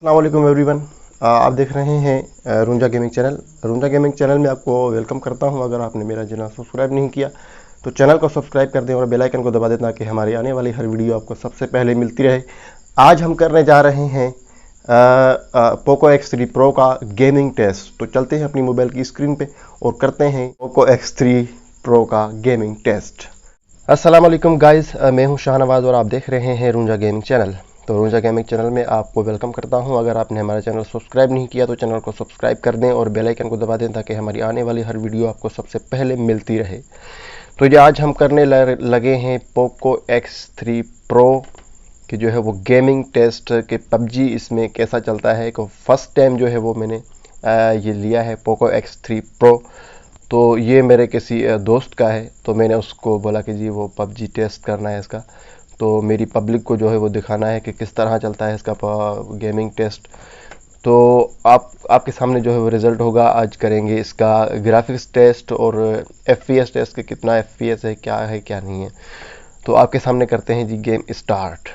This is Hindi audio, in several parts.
अस्सलाम एवरीवन। आप देख रहे हैं रुंजा गेमिंग चैनल। रुंजा गेमिंग चैनल में आपको वेलकम करता हूं। अगर आपने मेरा चैनल सब्सक्राइब नहीं किया तो चैनल को सब्सक्राइब कर दें और बेल आइकन को दबा दें ताकि हमारी आने वाली हर वीडियो आपको सबसे पहले मिलती रहे। आज हम करने जा रहे हैं पोको X3 प्रो का गेमिंग टेस्ट। तो चलते हैं अपनी मोबाइल की स्क्रीन पे और करते हैं पोको X3 प्रो का गेमिंग टेस्ट। अस्सलाम वालेकुम गाइस, मैं हूं शाहनवाज और आप देख रहे हैं रुंजा गेमिंग चैनल। तो रुंजा गेमिंग चैनल में आपको वेलकम करता हूं। अगर आपने हमारा चैनल सब्सक्राइब नहीं किया तो चैनल को सब्सक्राइब कर दें और बेल आइकन को दबा दें ताकि हमारी आने वाली हर वीडियो आपको सबसे पहले मिलती रहे। तो ये आज हम करने लगे हैं पोको X3 प्रो कि जो है वो गेमिंग टेस्ट के पबजी इसमें कैसा चलता है। कि फर्स्ट टाइम जो है वो मैंने ये लिया है पोको X3 प्रो। तो ये मेरे किसी दोस्त का है, तो मैंने उसको बोला कि जी वो पबजी टेस्ट करना है इसका। तो मेरी पब्लिक को जो है वो दिखाना है कि किस तरह चलता है इसका गेमिंग टेस्ट। तो आपके सामने जो है वो रिज़ल्ट होगा। आज करेंगे इसका ग्राफिक्स टेस्ट और FPS टेस्ट कि कितना FPS है क्या नहीं है। तो आपके सामने करते हैं जी गेम स्टार्ट।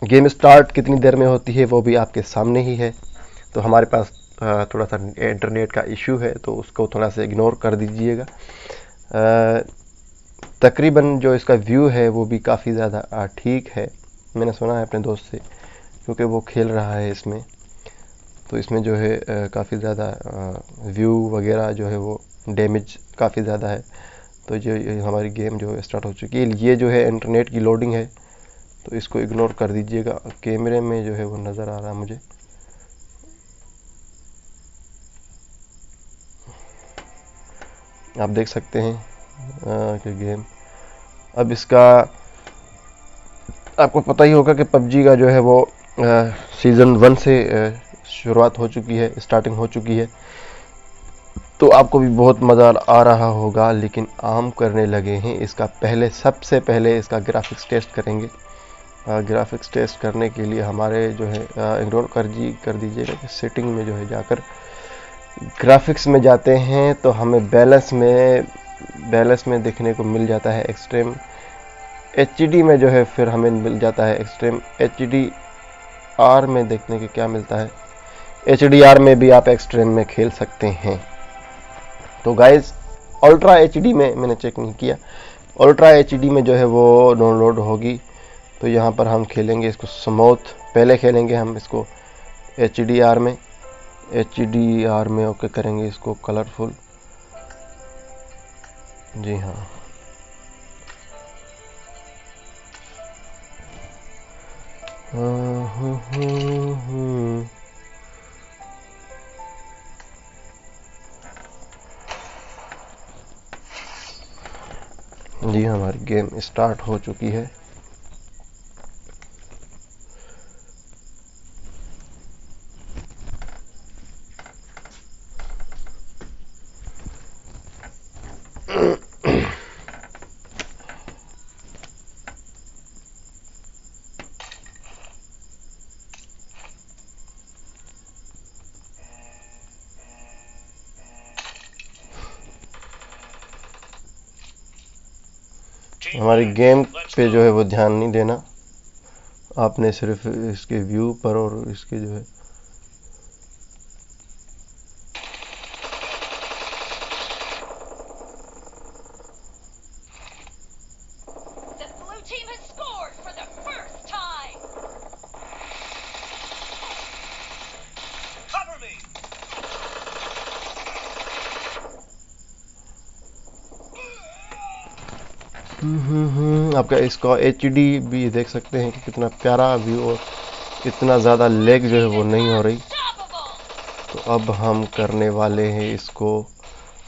गेम स्टार्ट कितनी देर में होती है वो भी आपके सामने ही है। तो हमारे पास थोड़ा सा इंटरनेट का इशू है तो उसको थोड़ा सा इग्नोर कर दीजिएगा। तकरीबन जो इसका व्यू है वो भी काफ़ी ज़्यादा ठीक है। मैंने सुना है अपने दोस्त से, क्योंकि वो खेल रहा है इसमें। तो इसमें जो है काफ़ी ज़्यादा व्यू वगैरह जो है वो डैमेज काफ़ी ज़्यादा है। तो जो हमारी गेम जो है स्टार्ट हो चुकी है। ये जो है इंटरनेट की लोडिंग है तो इसको इग्नोर कर दीजिएगा। कैमरे में जो है वो नज़र आ रहा है मुझे। आप देख सकते हैं कि गेम अब इसका आपको पता ही होगा कि पबजी का जो है वो सीज़न 1 से शुरुआत हो चुकी है, स्टार्टिंग हो चुकी है। तो आपको भी बहुत मज़ा आ रहा होगा, लेकिन हम करने लगे हैं इसका सबसे पहले इसका ग्राफिक्स टेस्ट करेंगे। ग्राफिक्स टेस्ट करने के लिए हमारे जो है इग्नोर कर दीजिएगा कि सेटिंग में जो है जाकर ग्राफिक्स में जाते हैं तो हमें बैलेंस में देखने को मिल जाता है एक्सट्रीम। HD में जो है फिर हमें मिल जाता है एक्सट्रीम। HDR में देखने के क्या मिलता है। HDR में भी आप एक्सट्रीम में खेल सकते हैं। तो गाइज अल्ट्रा HD में मैंने चेक नहीं किया। अल्ट्रा HD में जो है वो डाउनलोड होगी। तो यहाँ पर हम खेलेंगे इसको स्मूथ। पहले खेलेंगे हम इसको HDR में ओके करेंगे इसको कलरफुल। जी हाँ, जी हमारी गेम स्टार्ट हो चुकी है। हमारी गेम पे जो है वो ध्यान नहीं देना आपने, सिर्फ इसके व्यू पर और इसके जो है आपका इसका HD भी देख सकते हैं कि कितना प्यारा व्यू और इतना ज़्यादा लेग जो है वो नहीं हो रही। तो अब हम करने वाले हैं इसको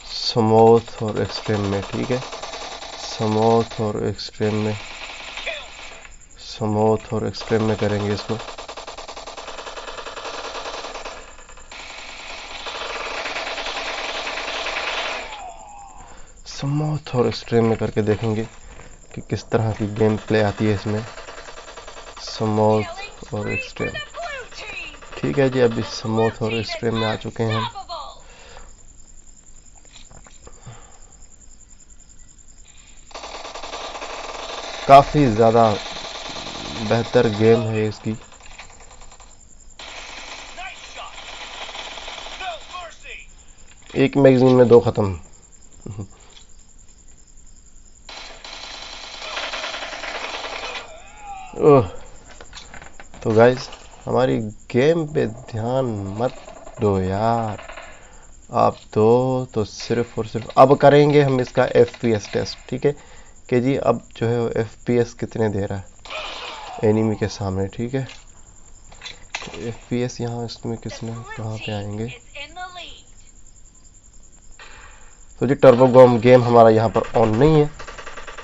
स्मूथ और एक्सट्रीम में। ठीक है, स्मूथ और एक्सट्रीम में करेंगे इसको। स्मूथ और एक्सट्रीम में करके देखेंगे कि किस तरह की गेम प्ले आती है इसमें। स्मूथ और एक्सट्रीम। ठीक है जी, अभी स्मूथ और एक्सट्रीम में आ चुके हैं हम। काफ़ी ज़्यादा बेहतर गेम है इसकी। एक मैगजीन में 2 खत्म। ओह, तो गाइस हमारी गेम पे ध्यान मत दो यार। आप तो सिर्फ और सिर्फ अब करेंगे हम इसका FPS टेस्ट, ठीक है कि जी अब जो है FPS कितने दे रहा है एनिमी के सामने, ठीक है। तो FPS यहाँ इसमें किसने कहाँ पे आएंगे। तो जी टर्बो गेम हमारा यहाँ पर ऑन नहीं है,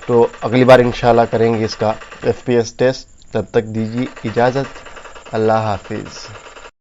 तो अगली बार इंशाल्लाह करेंगे इसका FPS टेस्ट। तब तक दीजिए इजाज़त, अल्लाह हाफिज़।